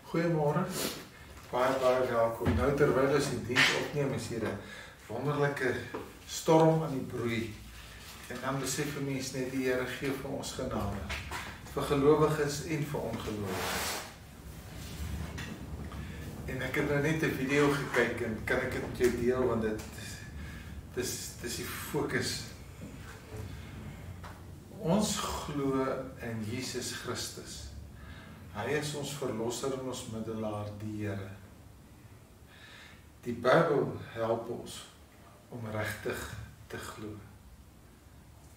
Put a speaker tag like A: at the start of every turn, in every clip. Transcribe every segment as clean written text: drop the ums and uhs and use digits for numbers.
A: Goeiemôre, baie welkom. Nou terwyl ons die diens opneem, is hier 'n wonderlike storm aan die broei. En dan besef 'n mens net die Here gee vir ons genade, vir gelowiges en vir ongelowiges. En ek het nou net 'n video gekyk en kan ek dit met jou deel, want dis die fokus. Ons glo in Jesus Christus. Hy is ons verlosser en ons middelaar, die Here. Die Bybel help ons om regtig te glo.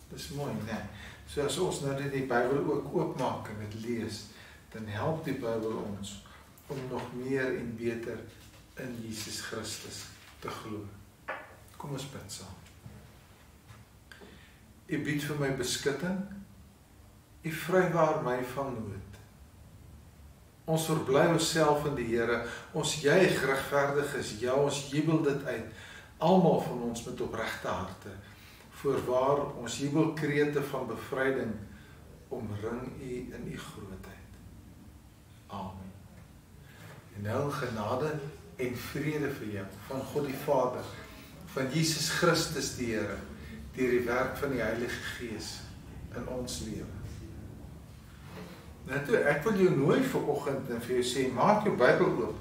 A: Dis mooi, né? So as ons nou net die Bybel ook oopmaak en dit lees, dan help die Bybel ons om nog meer en beter in Jesus Christus te glo. Kom ons bid saam. U bied vir my beskutting, U vrywaar my van nood. Ons verbly onsself in die Here, ons juig regverdig is, ja, ons jubel dit uit, almal van ons met opregte harte, voorwaar ons jubelkrete van bevryding, omring U in U grootheid. Amen. En nou genade en vrede vir jou, van God die Vader, van Jesus Christus die Here, deur die werk van die Heilige Gees in ons lewe. Nou toe, ek wil jou nooi vanoggend en vir jou sê, maak jou Bybel oop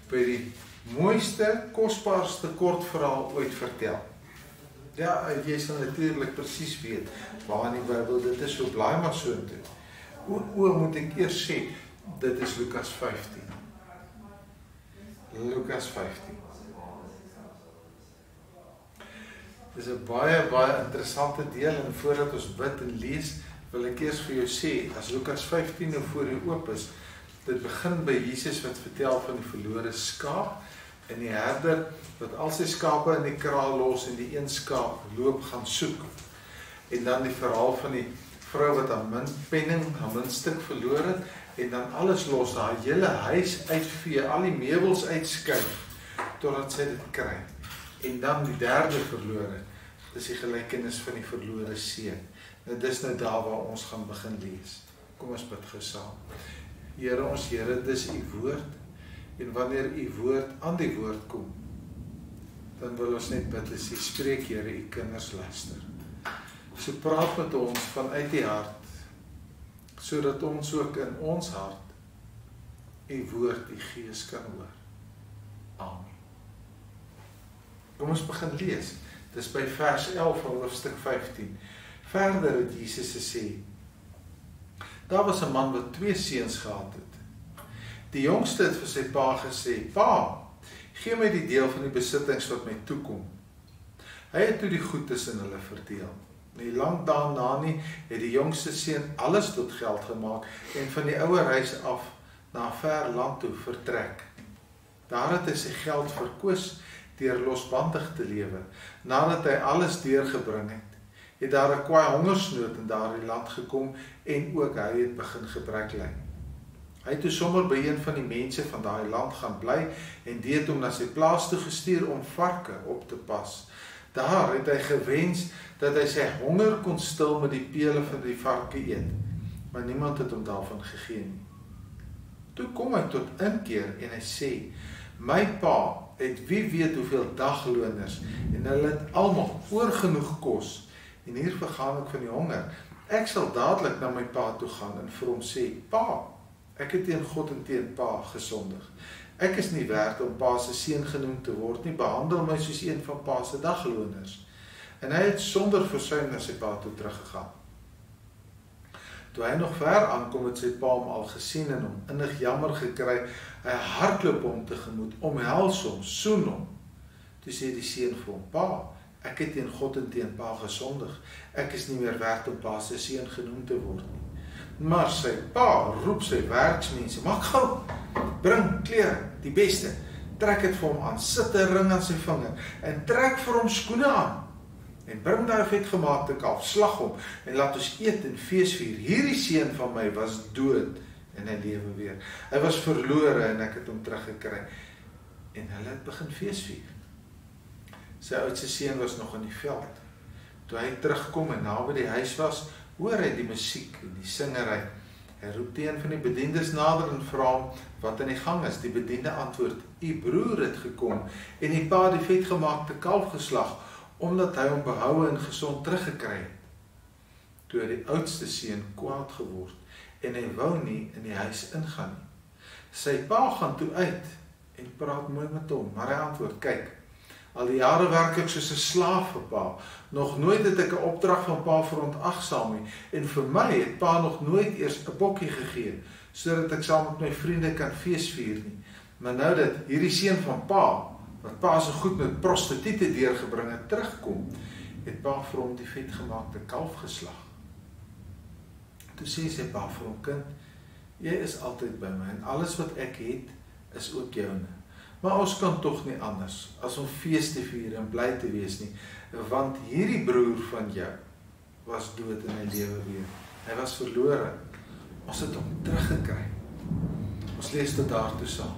A: by die mooiste, kosbaarste kortverhaal ooit vertel. Ja, jy sal natuurlik presies weet waar in die Bybel dit is, so blaai maar so intoe. Moet ek eers sê, dit is Lukas 15. Lukas 15. Dit is 'n baie interessante deel, en voordat ons bid en lees, wil ek eers vir jou sê, as Lukas 15 nou voor jou oop is, dit begin by Jesus wat vertel van die verlore skaap, en die herder wat al sy skape in die kraal los, en die een skaap loop gaan soek. En dan die verhaal van die vrou wat haar muntstuk verloor het, en dan alles los, haar hele huis uitvee, al die meubels uitskuif, totdat sy dit kry. En dan die derde verlore, dis die gelykenis van die verlore seun. Nou dis nou daar waar ons gaan begin lees. Kom ons bid gou saam. Here, ons Here, dis U woord, en wanneer U woord aan die woord kom, dan wil ons net bid as U spreek, Here, U kinders luister. So praat met ons vanuit die hart, sodat ons ook in ons hart U woord, U Gees kan hoor. Amen. Kom ons begin lees. Dis by vers 11 van hoofstuk 15. Verder het Jesus gesê, daar was 'n man wat 2 seuns gehad het. Die jongste het vir sy pa gesê, pa, gee my die deel van die besittings wat my toekom. Hy het toe die goed tussen hulle verdeel. Nie lank daarna nie, het die jongste seun alles tot geld gemaak en van die ouer huis af na 'n ver land toe vertrek. Daar het hy sy geld verkwis deur losbandig te lewe. Nadat hy alles deurgebring het daar 'n kwaai hongersnood in daardie land gekom en ook hy het begin gebrek ly. Hy het toe sommer by een van die mense van daai land gaan bly en die het hom na sy plaas toe gestuur om varke op te pas. Daar het hy gewens dat hy sy honger kon stil met die pele van die varke eet, maar niemand het hom daarvan gegee nie. Toe kom hy tot inkeer en hy sê, my pa het wie weet hoeveel dagloners en hulle het almal oorgenoeg kos en hier vergaan ek van die honger. Ek sal dadelik na my pa toe gaan en vir hom sê, pa, ek het teen God en teen pa gesondig. Ek is nie werd om pa se seun genoem te word nie, behandel my soos een van pa se dagloners. En hy het sonder versuim na sy pa toe teruggegaan. Toe hy nog ver aankom, het sy pa hom al gesien en hom innig jammer gekry. Hy hardloop hom tegemoet, omhels hom, soen hom. Toe sê die seun vir hom, pa, ek het teen God en teen pa gesondig. Ek is nie meer werd om pa se seun genoem te word nie. Maar sy pa roep sy werksmense, maak gou, bring klere, die beste, trek het vir hom aan, sit 'n ring aan sy vinger en trek vir hom skoene aan. En bring daar 'n vetgemaakte kalf, slag hom en laat ons eet en feesvier. Hierdie seun van my was dood en hy lewe weer. Hy was verlore en ek het hom teruggekry. En hulle het begin feesvier. Sy oudste seun was nog in die veld. Toe hy terugkom en naby die huis was, hoor hy die musiek en die singery. Hy roep die een van die bediendes nader en vra hom wat aan die gang is. Die bediende antwoord, u broer het gekom en die pa die vetgemaakte kalf geslag, omdat hy hom behoue en gesond teruggekry het. Toe die oudste seun kwaad geword en hy wou nie in die huis ingaan nie. Sy pa gaan toe uit en praat mooi met hom, maar hy antwoord, kyk, al die jare werk ek soos 'n slaaf vir pa, nog nooit het ek 'n opdrag van pa verontagsaam nie, en vir my het pa nog nooit eers 'n bokkie gegee, sodat ek saam met my vriende kan feesvier nie. Maar nou dat hierdie seun van pa, wat pa so goed met prostituie deurgebring het, terugkom, het pa vir hom die vetgemaakte kalf geslag. Toe sê sy pa vir hom, kind, jy is altyd by my, en alles wat ek het, is ook joune. Maar ons kan tog nie anders, as om fees te vier en bly te wees nie, want hierdie broer van jou, was dood en hy lewe weer. Hy was verlore, ons het hom teruggekry. Ons lees dit daartoe saam.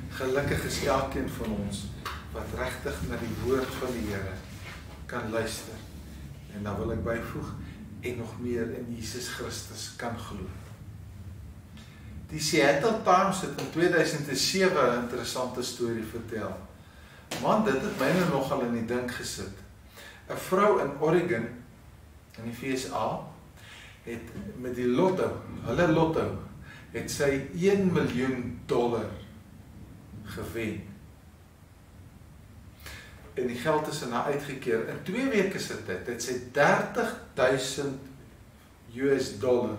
A: Gelukkig is elkeen van ons, wat regtig na die woord van die Here kan luister. En dan wil ek byvoeg, en nog meer in Jesus Christus kan glo. Die Seattle Times het in 2007 'n interessante storie vertel. Man, dit het my nou nogal in die dink gesit. 'n Vrou in Oregon, in die VSA, het met die hulle lotto, het sy $1 miljoen gewen. En die geld is in haar uitgekeer. In 2 weke se tyd het sy $30,000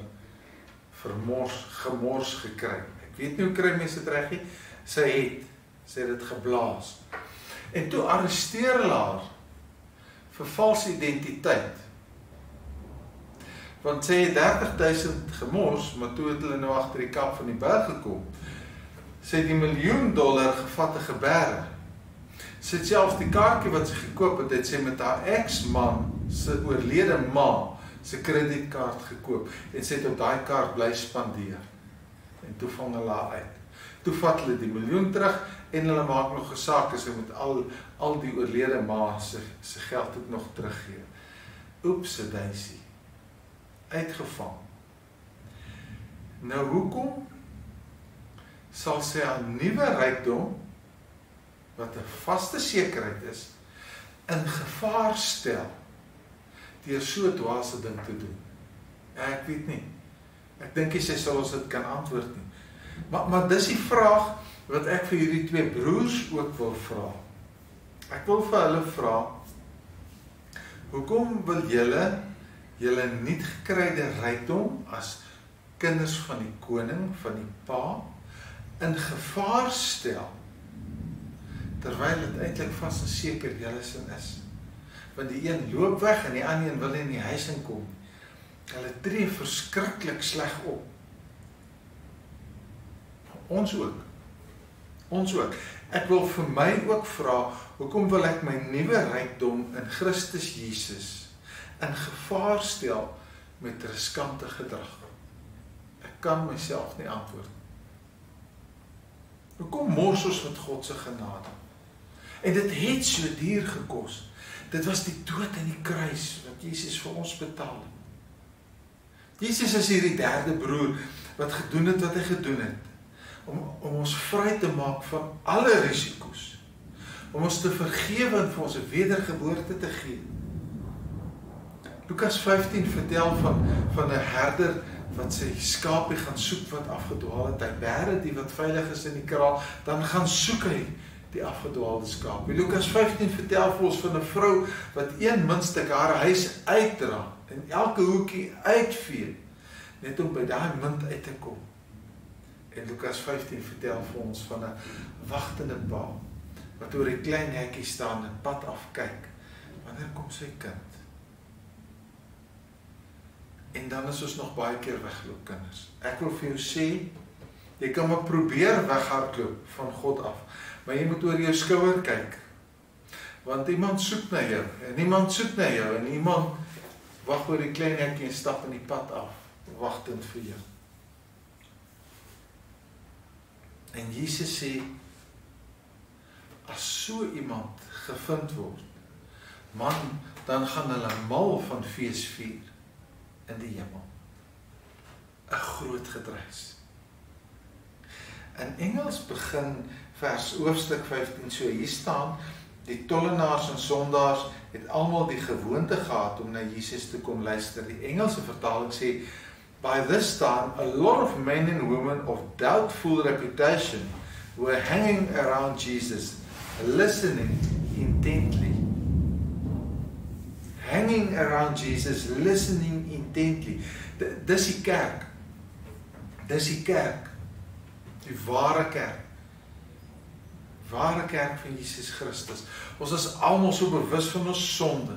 A: gemors gekry. Ek weet nie hoe kry mense dit reg nie. Sy het dit geblaas. En toe arresteer hulle haar vir valse identiteit. Want sy het 30,000 gemors, maar toe het hulle nou agter die kap van die berg gekom. Sy het die $1 miljoen gevat en geberg. Sy het selfs die kaartjie wat sy gekoop het, het sy met haar ex-man, sy oorlede ma, sy kredietkaart gekoop, en sy het op daai kaart bly spandeer. En toe vang hulle haar uit. Toe vat hulle die $1 miljoen terug, en hulle maak nog 'n saak, sy moet al die oorlede ma sy geld ook nog teruggee. Oepsie daisy. Uitgevang. Nou hoekom sal sy haar nuwe rykdom, wat 'n vaste sekerheid is, in gevaar stel, deur so 'n dwaase ding te doen? Ja, ek weet nie. Ek dink nie sy sal ons dit kan antwoord nie. Maar dis die vraag wat ek vir hierdie 2 broers ook wil vra. Ek wil vir hulle vra, hoekom wil julle nuut gekryde rykdom as kinders van die koning, van die pa, in gevaar stel, terwyl dit eintlik vas en seker julle sin is? Want die een loop weg en die ander een wil nie in die huis inkom. Hulle tree verskriklik sleg op. Ons ook. Ek wil vir my ook vra, hoekom wil ek my nuwe rykdom in Christus Jesus in gevaar stel met riskante gedrag? Ek kan myself nie antwoord. Hoekom mors ons met God se genade? En dit het so duur gekos. Dit was die dood aan die kruis wat Jesus vir ons betaal het. Jesus is hierdie 3de broer wat gedoen het wat hy gedoen het. Om ons vry te maak van alle risiko's. Om ons te vergewe en vir ons 'n wedergeboorte te gee. Lukas 15 vertel van 'n herder wat sy skapie gaan soek wat afgedwaal het. Hy bære die wat veilig is in die kraal, dan gaan soek hy die afgedwaalde skaap. Lukas 15 vertel vir ons van 'n vrou wat 1 muntstuk haar huis uitdra en elke hoekie uitvee, net om by daai munt uit te kom. En Lukas 15 vertel vir ons van 'n wagtende pa wat oor 'n klein hekkie staan en pad afkyk. Wanneer kom sy kind? En dan is ons nog baie keer wegloop, kinders. Ek wil vir jou sê, jy kan maar probeer weghardloop van God af, maar jy moet oor jou skouer kyk. Want iemand soek na jou, en iemand soek na jou, en iemand wag oor die klein hekkie en stap in die pad af, wagtend vir jou. En Jesus sê, as so iemand gevind word, man, dan gaan hulle mal van fees vier in die hemel. 'n groot gedruis. In Engels begin hoofstuk 15 so, hier staan, die tollenaars en sondaars het almal die gewoonte gehad om na Jesus te kom luister. Die Engelse vertaling sê, by this time, a lot of men and women of doubtful reputation were hanging around Jesus, listening intently. Hanging around Jesus, listening intently. Dis die kerk. Dis die kerk. Die ware kerk. Ware kerk van Jesus Christus. Ons is almal so bewus van ons sonde.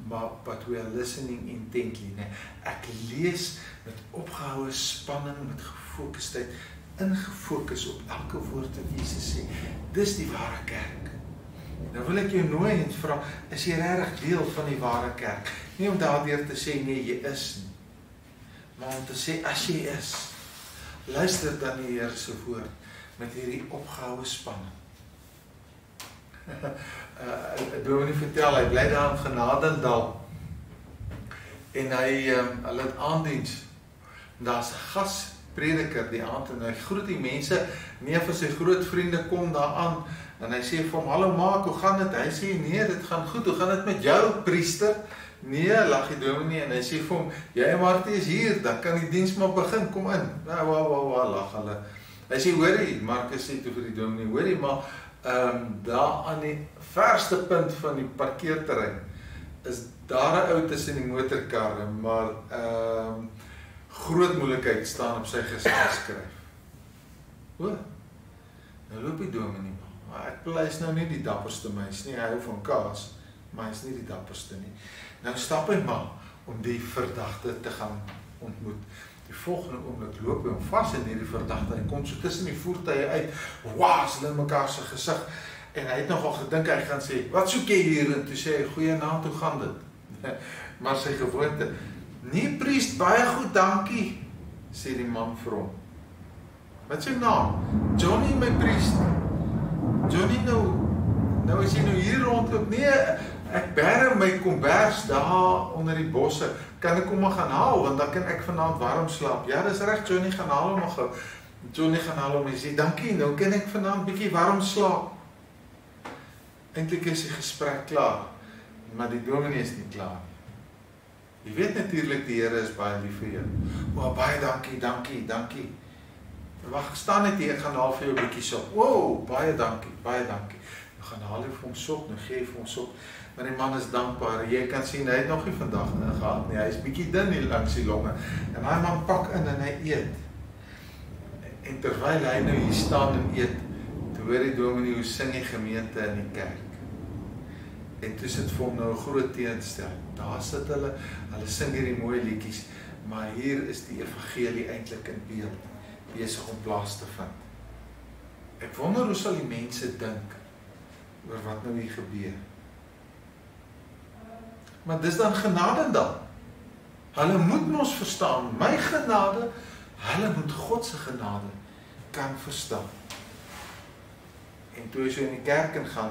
A: But we are listening intently. Nee, ek lees met opgehoue spanning, met gefokustheid, ingefokus op elke woord wat Jesus sê. Dis die ware kerk. Nou wil ek jou nooi en vra, is jy regtig deel van die ware kerk? Nie om daardeur te sê, nee, jy is nie. Maar om te sê, as jy is, luister dan die Here se woord, met hierdie opgehoue spanning. Dominee vertel, hy bly daar in Genadendal, en hulle het aanddiens, daar's 'n gasprediker die aand, en hy groet die mense, nie van sy groot vriende kom daar aan, en hy sê vir hom, hallo maak, hoe gaan dit? Hy sê, nee, dit gaan goed, hoe gaan dit met jou, priester? Nee, lag die dominee, en hy sê vir hom, jy en Martie is hier, dan kan die diens maar begin, kom in. Nou, lag hulle. Hy sê, hoorie, Marcus sê toe vir die dominee, hoorie, maar daar aan die verste punt van die parkeerterrein is daar 'n ou tussen die motorkarre, maar groot moeilikheid staan op sy gesig geskryf. O, nou loop die dominee, maar ek bly is nou nie die dapperste mens nie, hy hou van kaas, maar hy is nie die dapperste nie. Nou stap hy maar om die verdagte te gaan ontmoet. Die volgende oomblik loop hy hom vas in hierdie verdagte, hy kom so tussen die voertuie uit, waas, hulle in mekaar se gesig, en hy het nogal gedink, hy gaan sê, wat soek jy hier? En toe sê hy, goeie naam, hoe gaan dit? Maar sy gewoonte, nee priest, baie goed, dankie, sê die man vir hom. Wat is jou naam? Johnny, my priest. Johnny, nou is jy nou hier rondloop, nee, ek bære my kombers daar onder die bosse, kan ek hom maar gaan haal, want dan kan ek vanaand warm slaap. Ja, dis reg, Johnny, gaan haal hom maar gou. Johnny gaan haal hom en sê, dankie, nou kan ek vanaand bietjie warm slaap. Eintlik is die gesprek klaar, maar die dominee is nie klaar. Jy weet natuurlik die Here is baie lief vir jou. O, baie dankie. Wag, staan net hier, ek gaan haal vir jou 'n bietjie sop. Wow, baie dankie. Nou gaan haal jy vir hom sop, nou gee jy vir hom sop. Maar die man is dankbaar. Jy kan sien, hy het nog nie vandag gehad nie. Hy is bietjie dun hier langs die longe. En daai man pak in en hy eet. En terwyl hy nou hier staan en eet, toe hoor die dominee hoe sing die gemeente in die kerk. En toe sit vir hom nou 'n groot teenstel. Daar sit hulle sing hierdie mooi liedjies, maar hier is die evangelie eintlik in beeld, besig om plaas te vind. Ek wonder hoe sal die mense dink oor wat nou hier gebeur. Maar dis dan genade dan. Hulle moet ons verstaan, my genade, hulle moet God se genade kan verstaan. En toe hy so in die kerk ingaan,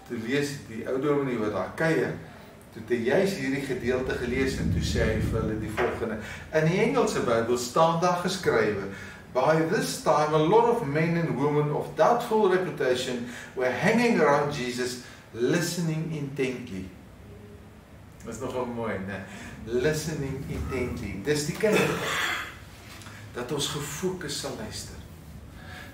A: toe lees die ou dominee wat daar kuier, toe het hy juist hierdie gedeelte gelees en toe sê hy vir hulle die volgende. In die Engelse Bybel staan daar geskrywe, by this time a lot of men and women of doubtful reputation were hanging around Jesus, listening intently. Dat is nogal mooi, né? Listening intently. Dis die kind dat ons gefokus sal luister.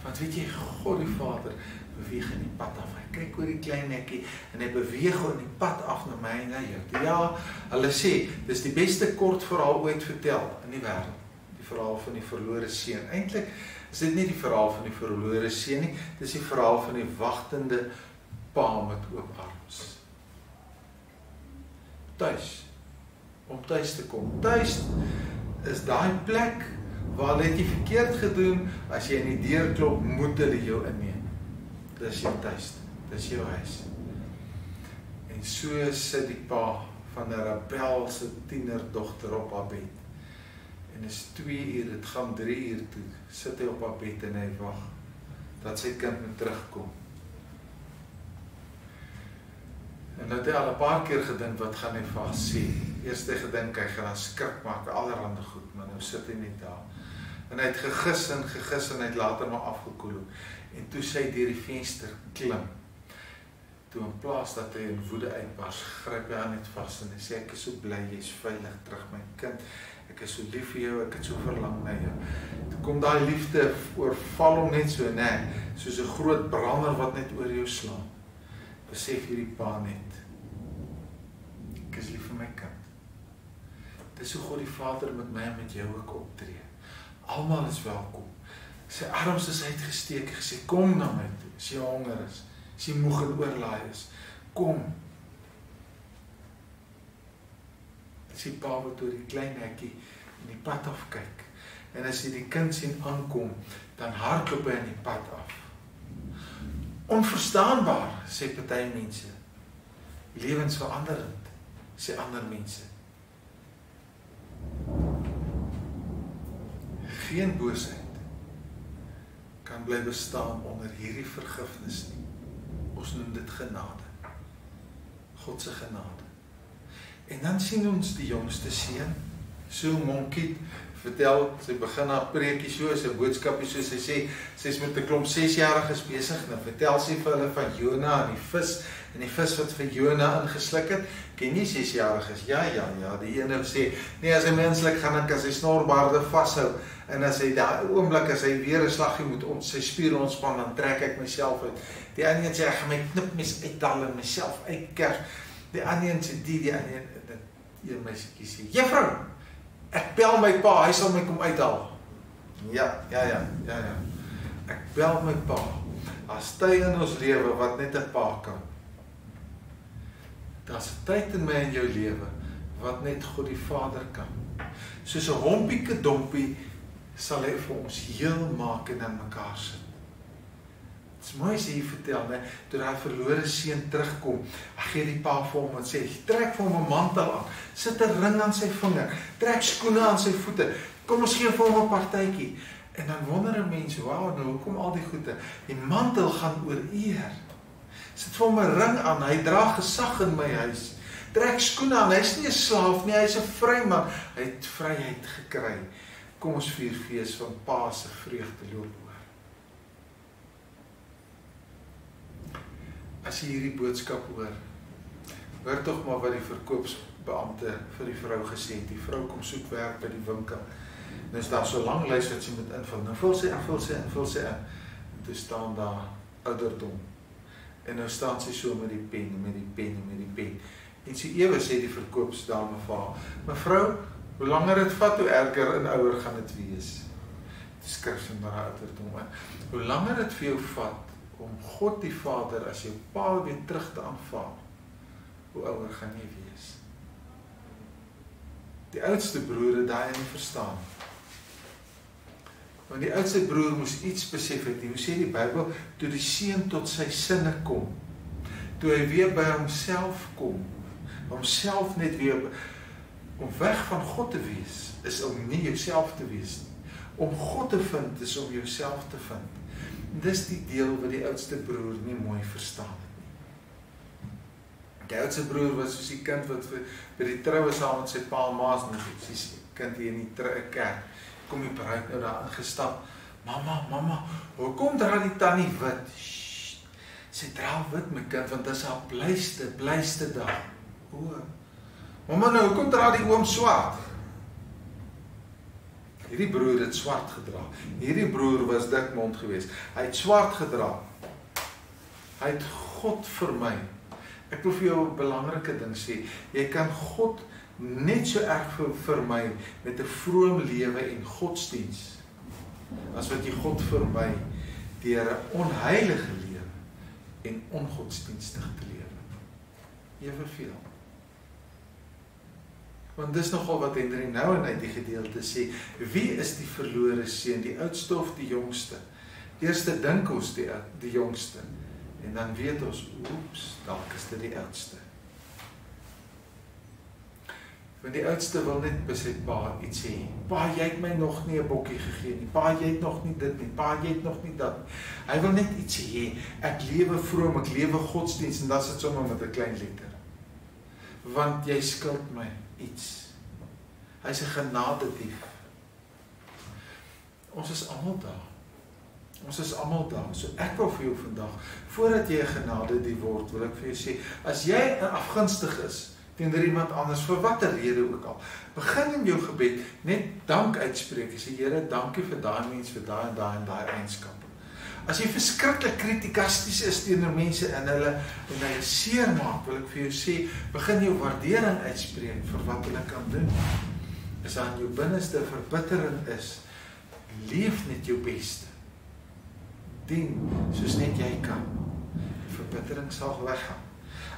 A: Want weet jy, God die Vader beweeg in die pad af. Hy kyk oor die klein nekkie en hy beweeg oor die pad af na my en na jou. Ja, hulle sê, dis die beste kort verhaal ooit vertel in die wêreld. Die verhaal van die verlore seun. Eintlik is dit nie die verhaal van die verlore seun nie, dis die verhaal van die wagtende pa met oop arms. Tuis, om tuis te kom. Tuis is daai plek waar het jy verkeerd gedoen, as jy in die deur klop, moet hulle jou inneem. Dis jou tuis, dis jou huis. En so sit die pa van 'n rebelse tienerdogter op haar bed. En dit is 2 uur, dit gaan 3 uur toe, sit hy op haar bed en hy wag, dat sy kind moet terugkom. En nou het hy al 'n paar keer gedink, wat gaan hy vir haar sê? Eers het hy gedink, hy gaan haar skrik maak, allerhande goed, maar nou sit hy net daar. En hy het gegis en hy het later maar afgekoel. En toe sy deur die venster klim, toe in plaas dat hy in woede uitbars, gryp hy haar net vas en hy sê, ek is so bly, jy is veilig terug, my kind, ek is so lief vir jou, ek het so verlang na jou. Toe kom daai liefde, oorval hom net so, nee, soos 'n groot brander wat net oor jou slaan. Besef hierdie pa net, ek is lief vir my kind. Dis hoe God die Vader met my en met jou ook optree. Almal is welkom. Sy arms is uitgesteek, gesê, kom na my toe, as jy honger is, as jy moeg en oorlaai is, kom. Dis die pa wat oor die klein hekkie in die pad af kyk, en as jy die kind sien aankom, dan hardloop hy in die pad af. Onverstaanbaar, sê party mense, lewensveranderend, sê ander mense. Geen boosheid kan bly bestaan onder hierdie vergifnis nie. Ons noem dit genade. God se genade. En dan sien ons die jongste seun, so Monkiet vertel, sy begin haar preekie so, sy boodskapie so, sy sê, sy is met 'n klomp 6-jariges besig, nou vertel sy vir hulle van Jona en die vis wat vir Jona ingesluk het. Ken jy 6-jariges? Ja, die ene sê, nee, as hy menslik gaan, dan kan sy snorbaarde vashou, en as hy daai oomblik, as hy weer 'n slaggie moet sy spiere ontspan, dan trek ek myself uit. Die ander een sê, ek gaan my knipmes uithaal en myself uitkers. Die ander een sê, die ander een meisietjie sê, juffrou, ek bel my pa, hy sal my kom uithaal. Ja. Ek bel my pa. As tyd in ons lewe wat net 'n pa kan. Daar's 'n tyd in my en jou lewe wat net God die Vader kan. Soos 'n hompieke dompie sal hy vir ons heel maak en in mekaar sit. Dit is mooi as jy vertel, né, toe daai verlore seun terugkom, gee die pa vir hom en sê, trek vir hom 'n mantel aan, sit 'n ring aan sy vinger, trek skoene aan sy voete, kom ons gee vir hom 'n partytjie. En dan wonder 'n mens, wow, nou hoekom al die goede? Die mantel gaan oor eer. Sit vir hom 'n ring aan, hy dra gesag in my huis. Trek skoene aan, hy's nie 'n slaaf nie, hy's 'n vryman. Hy het vryheid gekry. Kom ons vier fees van pa se vreugde loop oor. As jy hierdie boodskap hoor tog maar wat die verkoopsbeampte vir die vrou gesê het. Die vrou kom soek werk by die winkel. Nou is daar so 'n lang lys wat sy moet invul. Nou vul sy in. En toe staan daar ouderdom. En nou staan sy so met die pen. En sy ewe sê die verkoopsdame vir haar, mevrou, hoe langer dit vat, hoe erger en ouer gaan dit wees. Toe skryf sy maar haar ouderdom in. Hoe langer dit vir jou vat om God die Vader as jou pa weer terug te aanvaar, hoe ouer gaan jy wees. Die oudste broer het daai nie verstaan. Want die oudste broer moes iets besef het. Hoe sê die Bybel, toe die seun tot sy sinne kom, toe hy weer by homself kom, homself net weer, om weg van God te wees, is om nie jouself te wees nie. Om God te vind, is om jouself te vind. En dis die deel wat die oudste broer nie mooi verstaan het nie. Die oudste broer was soos die kind wat by die troue saam met sy pa en ma's nog iets, die kind hier in die kerk, kom die bruid nou daar ingestap, mama, hoekom dra die tannie wit? Sst, sy dra wit my kind, want dis haar blyste dag. Mama, nou, hoekom dra die oom swart? Hierdie broer het swart gedra. Hierdie broer was dikmond geweest. Hy het swart gedra. Hy het God vermy. Ek wil vir jou 'n belangrike ding sê. Jy kan God net so erg vermy met 'n vroom lewe en godsdiens, as wat jy God vermy deur 'n onheilige lewe en ongodsdienstig te lewe. Evenveel. Want dis nogal wat Henry nou uit die gedeelte sê, wie is die verlore seun, die oudste of die jongste? Eerste dink ons die jongste, en dan weet ons, oeps, dalk is dit die oudste. Want die oudste wil net by sy pa iets sê. Pa, jy het my nog nie 'n bokkie gegee nie. Pa, jy het nog nie dit nie. Pa, jy het nog nie dat nie. Hy wil net iets hê. Ek lewe vroom, ek lewe godsdienst en dan sit sommer met 'n klein letter. Want jy skuld my iets. Hy's 'n genadedief. Ons is almal daar. Ons is almal daar. So ek wil vir jou vandag, voordat jy 'n genadedief word, wil ek vir jou sê, as jy afgunstig is teenoor iemand anders, vir watter rede ook al, begin in jou gebed net dank uitspreek. Jy sê, Here, dankie vir daai mens, vir daai en daai en daai eienskappe. As jy verskriklik kritikasties is teenoor mense en hulle seer maak, wil ek vir jou sê, begin jou waardering uitspreek vir wat hulle kan doen. As daar in jou binneste verbittering is, leef net jou beste. Dien soos net jy kan. Die verbittering sal weggaan.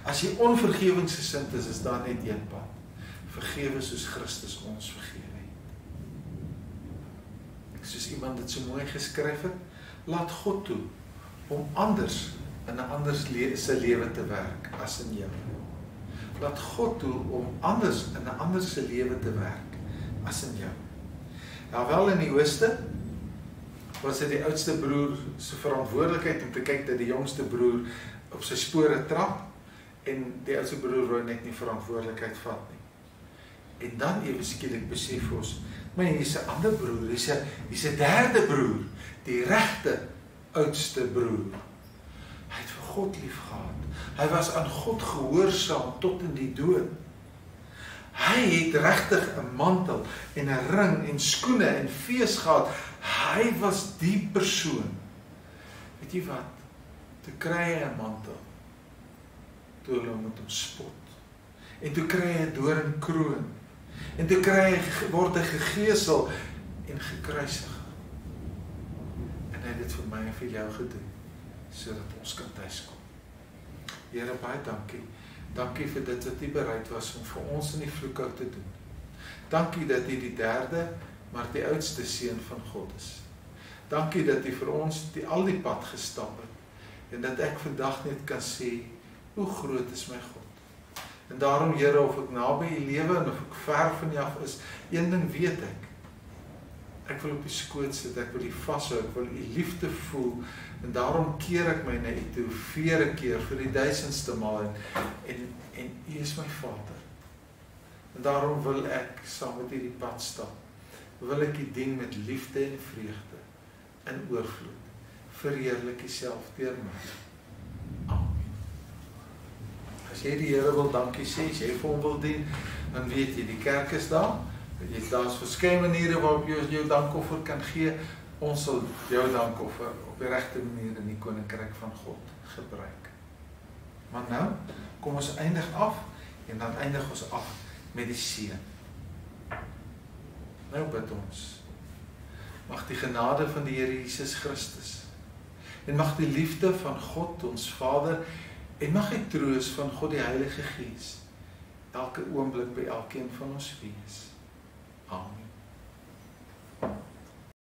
A: As jy onvergewensgesind is daar net een pad. Vergewe soos Christus ons vergewe het. Soos iemand dit so mooi geskryf het, laat God toe om anders in 'n ander se lewe te werk as in jou. Laat God toe om anders in 'n ander se lewe te werk as in jou. Nou wel in die Ooste was dit die oudste broer se verantwoordelikheid om te kyk dat die jongste broer op sy spore trap en die oudste broer wou net nie verantwoordelikheid vat nie. En dan ewe skielik besef ons, maar hier's 'n ander broer, hier's 'n derde broer, die regte oudste broer. Hy het vir God lief gehad. Hy was aan God gehoorsaam tot in die dood. Hy het regtig 'n mantel en 'n ring en skoene en fees gehad. Hy was die persoon. Weet jy wat? Toe kry hy 'n mantel. Toe hulle moet hom spot. En toe kry hy 'n doringkroon. En toe word hy gegeesel en gekruisig. En hy het dit vir my en vir jou gedoen, sodat ons kan tuiskom. Here, baie dankie. Dankie vir dit wat U bereid was om vir ons in die vloekhou te doen. Dankie dat U die derde, maar die oudste seun van God is. Dankie dat U vir ons al die pad gestap het. En dat ek vandag net kan sê, hoe groot is my God. En daarom, Here, of ek naby U lewe en of ek ver van U af is, een ding weet ek. Ek wil op U skoot sit, ek wil U vashou, ek wil U liefde voel, en daarom keer ek my na U toe, vele keer, vir die 1000ste maal, en U is my Vader. En daarom wil ek saam met U die pad stap, wil ek U dien met liefde en vreugde, in oorvloed, verheerlik U self deur my. Amen. As jy die Here wil dankie sê, as jy vir hom wil dien, dan weet jy, die kerk is daar, daar's verskeie maniere waarop jy jou dankoffer kan gee. Ons sal jou dankoffer op die regte manier in die koninkryk van God gebruik. Maar nou, kom ons eindig af, en dan eindig ons af met die seën. Nou bid ons. Mag die genade van die Here Jesus Christus, en mag die liefde van God, ons Vader, en mag die troos van God die Heilige Gees, elke oomblik by elkeen van ons wees. Amen.